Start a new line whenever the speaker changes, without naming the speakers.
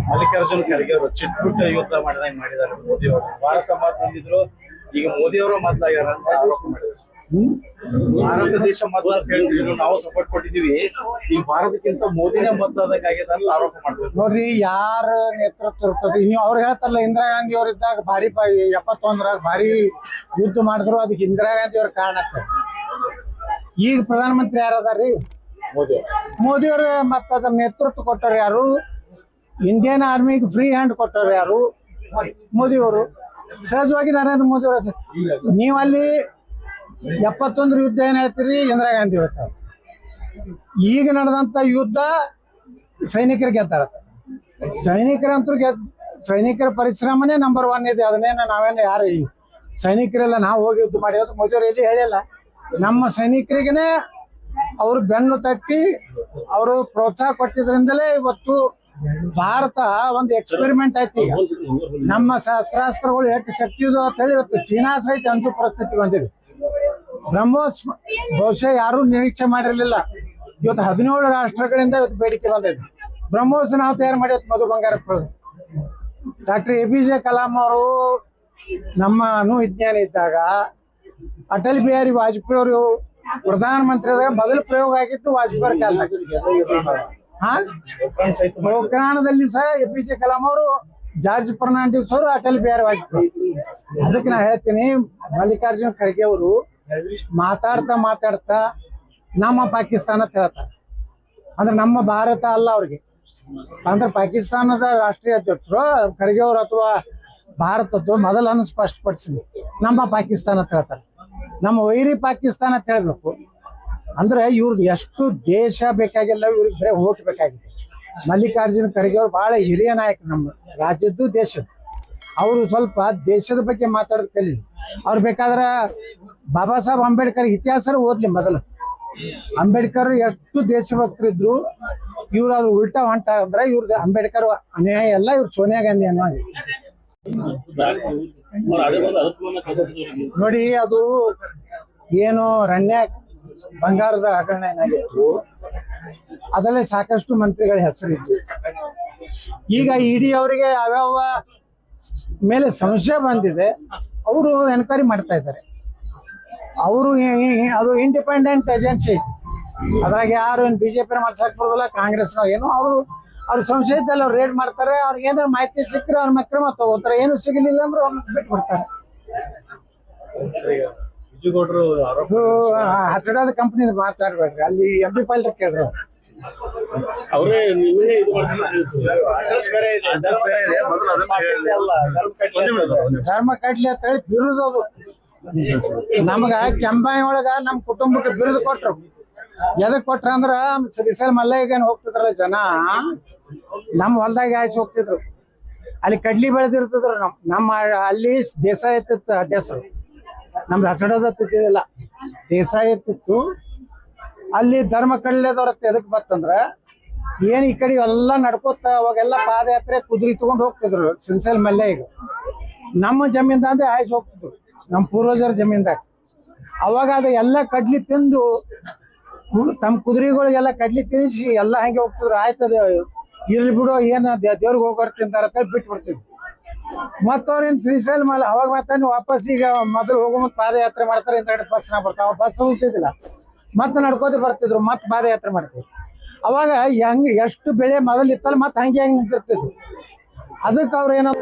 ಮಲ್ಲಿಕಾರ್ಜುನ್ ಖರ್ಗೆ ಅವರು ಚಿಟ್ಪುಟ್ಟ ಯುದ್ಧ ಮಾಡಿದಂಗೆ ಮಾಡಿದ್ದಾರೆ ಮೋದಿ ಅವರು. ಭಾರತ ಮಾತು ಬಂದಿದ್ರು, ಈಗ ಮೋದಿ ಅವರು ಮೊದ್ಲಾಗ್ಯಾರ ಅಂತ ಆರೋಪ ಮಾಡಿದ್ರು. ಭಾರತ ದೇಶ ಮೊದ್ಲ ಅಂತ ಹೇಳ್ತಿದ್ರು, ನಾವು ಸಪೋರ್ಟ್ ಕೊಟ್ಟಿದೀವಿ, ಈಗ ಭಾರತಕ್ಕಿಂತ ಮೋದಿನೇ ಮೊದ್ಲಾದಂಗಾಗ್ಯದ ಅಂತ ಆರೋಪ ಮಾಡಿದ್ರು.
ನೋಡ್ರಿ, ಯಾರ ನೇತೃತ್ವ ಇರ್ತದೆ, ನೀವು ಅವ್ರು ಹೇಳ್ತಾರಲ್ಲ, ಇಂದಿರಾ ಗಾಂಧಿ ಅವ್ರ ಇದ್ದಾಗ ಭಾರಿ 71ರಾಗ ಭಾರಿ ಯುದ್ಧ ಮಾಡಿದ್ರು, ಅದಕ್ಕೆ ಇಂದಿರಾ ಗಾಂಧಿ ಅವ್ರ ಕಾರಣ. ಈಗ ಪ್ರಧಾನಮಂತ್ರಿ ಯಾರದಾರ್ರಿ? ಮೋದಿ ಅವ್ರ. ಮತ್ತ ಅದ್ರ ನೇತೃತ್ವ ಕೊಟ್ಟವ್ರು ಯಾರು? ಇಂಡಿಯನ್ ಆರ್ಮಿಗೆ ಫ್ರೀ ಹ್ಯಾಂಡ್ ಕೊಟ್ಟವ್ರು ಯಾರು? ಮೋದಿ ಅವರು. ಸಹಜವಾಗಿ ನರೇಂದ್ರ ಮೋದಿ ಅವರು. ನೀವು ಅಲ್ಲಿ 71 ಯುದ್ಧ ಏನ್ ಹೇಳ್ತೀರಿ? ಇಂದಿರಾ ಗಾಂಧಿ ಹೇಳ್ತಾರೆ. ಈಗ ನಡೆದಂತ ಯುದ್ಧ ಸೈನಿಕರು ಗೆದ್ದಾರ. ಸೈನಿಕರಂತೂ ಸೈನಿಕರ ಪರಿಶ್ರಮನೇ ನಂಬರ್ 1 ಇದೆ. ಅದನ್ನೇನ ನಾವೇನು ಯಾರು ಸೈನಿಕರೆಲ್ಲ ನಾವು ಹೋಗಿ ಯುದ್ಧ ಮಾಡಿರೋದು ಮೋದಿ ಅವರು ಎಲ್ಲಿ ಹೇಳಿಲ್ಲ. ನಮ್ಮ ಸೈನಿಕರಿಗೇನೆ ಅವರು ಬೆನ್ನು ತಟ್ಟಿ ಅವರು ಪ್ರೋತ್ಸಾಹ ಕೊಟ್ಟಿದ್ರಿಂದಲೇ ಇವತ್ತು ಭಾರತ ಒಂದು ಎಕ್ಸ್ಪೆರಿಮೆಂಟ್ ಐತಿ. ಈಗ ನಮ್ಮ ಶಸ್ತ್ರಾಸ್ತ್ರಗಳು ಎಷ್ಟು ಶಕ್ತಿ ಇದೆ ಅಂತ ಹೇಳಿ ಇವತ್ತು ಚೀನಾ ಸಹಿತ ಅಂಜು ಪರಿಸ್ಥಿತಿ ಬಂದಿದೆ. ಬ್ರಹ್ಮೋಸ್ ಬಹುಶಃ ಯಾರು ನಿರೀಕ್ಷೆ ಮಾಡಿರ್ಲಿಲ್ಲ. ಇವತ್ತು 17 ರಾಷ್ಟ್ರಗಳಿಂದ ಇವತ್ತು ಬೇಡಿಕೆ ಬಂದಿದೆ. ಬ್ರಹ್ಮೋಸ್ ನಾವು ತಯಾರು ಮಾಡಿ ಮಧು ಬಂಗಾರಪ್ಪ. ಡಾಕ್ಟರ್ APJ ಕಲಾಂ ಅವರು ನಮ್ಮ ಅಣು ವಿಜ್ಞಾನಿ ಇದ್ದಾಗ, ಅಟಲ್ ಬಿಹಾರಿ ವಾಜಪೇಯಿ ಅವರು ಪ್ರಧಾನಮಂತ್ರಿ ಆದಾಗ ಮೊದಲು ಪ್ರಯೋಗ ಆಗಿತ್ತು ವಾಜಪೇಯಿ ಕಾಲದಾಗ. ಪೋಖ್ರಾಣದಲ್ಲಿ ಸಹ APJ ಕಲಾಂ ಅವರು, ಜಾರ್ಜ್ ಫರ್ನಾಂಡಿಸ್ ಅವರು, ಅಟಲ್ ಬಿಹಾರಿ ವಾಜಪೇಯಿ. ಅದಕ್ಕೆ ನಾ ಹೇಳ್ತೀನಿ, ಮಲ್ಲಿಕಾರ್ಜುನ್ ಖರ್ಗೆ ಅವರು ಮಾತಾಡ್ತಾ ನಮ್ಮ ಪಾಕಿಸ್ತಾನ ಅಂತ ಹೇಳ್ತಾರೆ. ಅಂದ್ರೆ ನಮ್ಮ ಭಾರತ ಅಲ್ಲ ಅವ್ರಿಗೆ. ಅಂದ್ರೆ ಪಾಕಿಸ್ತಾನದ ರಾಷ್ಟ್ರೀಯ ಅಧ್ಯಕ್ಷರು ಖರ್ಗೆ ಅವರು ಅಥವಾ ಭಾರತದ್ದು ಮೊದಲನ್ನು ಸ್ಪಷ್ಟಪಡಿಸಿ ನಮ್ಮ ಪಾಕಿಸ್ತಾನ ಅಂತ ಹೇಳ್ತಾರೆ. ನಮ್ಮ ವೈರಿ ಪಾಕಿಸ್ತಾನ ಅಂತ ಹೇಳ್ಬೇಕು. ಅಂದ್ರೆ ಇವ್ರದ್ದು ಎಷ್ಟು ದೇಶ ಬೇಕಾಗಿಲ್ಲ, ಇವ್ರಿಗೆ ಬರೀ ಓಟ್ ಬೇಕಾಗಿದೆ. ಮಲ್ಲಿಕಾರ್ಜುನ್ ಖರ್ಗೆ ಅವರು ಬಹಳ ಹಿರಿಯ ನಾಯಕ, ನಮ್ಮ ರಾಜ್ಯದ್ದು ದೇಶದ್ದು. ಅವರು ಸ್ವಲ್ಪ ದೇಶದ ಬಗ್ಗೆ ಮಾತಾಡೋದು ಕಲಿ. ಅವ್ರು ಬೇಕಾದ್ರೆ ಬಾಬಾ ಸಾಹೇಬ್ ಅಂಬೇಡ್ಕರ್ ಇತಿಹಾಸ ಓದ್ಲಿ ಮೊದಲು. ಅಂಬೇಡ್ಕರ್ ಎಷ್ಟು ದೇಶಭಕ್ತರು ಇದ್ರು, ಇವ್ರು ಅದು ಉಲ್ಟಾ ಹೊಂಟ ಅಂದ್ರೆ ಇವ್ರದ್ದು ಅಂಬೇಡ್ಕರ್ ಅನ್ಯಾಯ ಎಲ್ಲ, ಇವ್ರು ಸೋನಿಯಾ ಗಾಂಧಿ ಅನ್ನೋ. ನೋಡಿ, ಅದು ಏನು ರಣ್ಯ ಬಂಗಾರದ ಹಗರಣ ಏನಾಗಿತ್ತು, ಅದರಲ್ಲಿ ಸಾಕಷ್ಟು ಮಂತ್ರಿಗಳ ಹೆಸರಿತ್ತು. ಈಗ ಇಡಿ ಅವರಿಗೆ ಯಾವ್ಯಾವ ಮೇಲೆ ಸಂಶಯ ಬಂದಿದೆ, ಅವರು ಎನ್ಕ್ವೈರಿ ಮಾಡ್ತಾ ಇದ್ದಾರೆ. ಅವರು ಅದು ಇಂಡಿಪೆಂಡೆಂಟ್ ಏಜೆನ್ಸಿ. ಅದ್ರಾಗ ಯಾರು ಏನು BJP ಮಾಡ್ಸಕ್ ಬರೋದಿಲ್ಲ, ಕಾಂಗ್ರೆಸ್ನ ಏನು. ಅವ್ರ ಸಂಶಯ ಇದ್ದಲ್ಲ, ಅವ್ರು ರೇಡ್ ಮಾಡ್ತಾರೆ. ಅವ್ರಿಗೆ ಏನಾದ್ರು ಮಾಹಿತಿ ಸಿಕ್ಕರೆ ಅವ್ರ ಕ್ರಮ ತಗೋತಾರೆ. ಏನು ಸಿಗಲಿಲ್ಲ ಅಂದ್ರೆ ಅವ್ರನ್ನ ಬಿಟ್ಬಿಡ್ತಾರೆ. ಹಚ್ಚಡಾದ ಕಂಪ್ನಿ ಮಾತಾಡ್ಬೇಡ್ರಿ, ಅಲ್ಲಿ MP ಪಾಲ್ ಕೇಳಿದ್ರು. ಧರ್ಮ ಕಡ್ಲಿ ಅಂತ ಹೇಳಿ ಬಿರುದು. ಅದು ನಮ್ಗ ಕೆಂಬಾಯಿ ಒಳಗ ನಮ್ ಕುಟುಂಬಕ್ಕೆ ಬಿರುದು ಕೊಟ್ರು. ಎದಕ್ ಕೊಟ್ರ ಅಂದ್ರ ಶ್ರೀಶೈಲ ಮಲ್ಲಯ್ಯಗೇನ್ ಹೋಗ್ತಿದ್ರಲ್ಲ ಜನ, ನಮ್ ಹೊಲ್ದಾಗ ಹಾಯಿಸಿ ಹೋಗ್ತಿದ್ರು. ಅಲ್ಲಿ ಕಡ್ಲಿ ಬೆಳೆದಿರ್ತಿದ್ರು. ನಮ್ಮ ಅಲ್ಲಿ ದೇಸಾಯಿ ಎತ್ತಿತ್ತು ಅಡ್ಡೆಸರು. ನಮ್ದು ಹಸಡದ ತಿದ್ದಿಲ್ಲ, ದೇಸಾಯಿ ಎತ್ತಿತ್ತು. ಅಲ್ಲಿ ಧರ್ಮ ಕಡ್ಲೆದವ್ರ ಎದಕ್ ಬತ್ತಂದ್ರ, ಏನ್ ಈ ಕಡೆ ಎಲ್ಲ ನಡ್ಕೋತ ಅವಾಗೆಲ್ಲ ಪಾದಯಾತ್ರೆ ಕುದುರೆ ತಗೊಂಡ್ ಹೋಗ್ತಿದ್ರು ಶ್ರೀಶೈಲ ಮಲ್ಲಯ್ಯಗ. ನಮ್ಮ ಜಮೀನ್ದಾಂದೆ ಹಾಯಿಸಿ ಹೋಗ್ತಿದ್ರು, ನಮ್ಮ ಪೂರ್ವಜರ ಜಮೀನ್ದಾಗ. ಅವಾಗ ಅದು ಎಲ್ಲ ಕಡ್ಲಿ ತಿಂದು ತಮ್ಮ ಕುದುರೆಗಳಿಗೆಲ್ಲ ಕಡ್ಲಿ ತಿನ್ನಿಸಿ ಎಲ್ಲ ಹಂಗೆ ಹೋಗ್ತಿದ್ರು. ಆಯ್ತದ ಇರ್ಲಿ ಬಿಡು, ಏನ್ ದೇವ್ರಿಗೆ ಹೋಗೋರ್ ತಿಂತಾರ ಬಿಟ್ಟು ಬಿಡ್ತಿದ್ರು. ಮತ್ತವ್ರೇನ್ ಶ್ರೀಶೈಲ ಮಲ್ಲ ಅವಾಗ ಮತ್ತೆ ವಾಪಸ್ ಈಗ ಮೊದಲು ಹೋಗೋ ಮತ್ ಪಾದಯಾತ್ರೆ ಮಾಡ್ತಾರೆ. ಇಂಥ ಬಸ್ನ ಬರ್ತಾವ, ಬಸ್ ಹೋಗ್ತಿದ್ದಿಲ್ಲ, ಮತ್ತೆ ನಡ್ಕೋತ ಬರ್ತಿದ್ರು, ಮತ್ತೆ ಪಾದಯಾತ್ರೆ ಮಾಡ್ತಿದ್ರು. ಅವಾಗ ಹೆಂಗ್ ಎಷ್ಟು ಬೆಳೆ ಮೊದಲು ಇತ್ತಲ್ಲ ಮತ್ತೆ ಹಂಗೆ ನಿಂತಿರ್ತಿದ್ರು. ಅದಕ್ಕೆ ಅವ್ರೇನೋ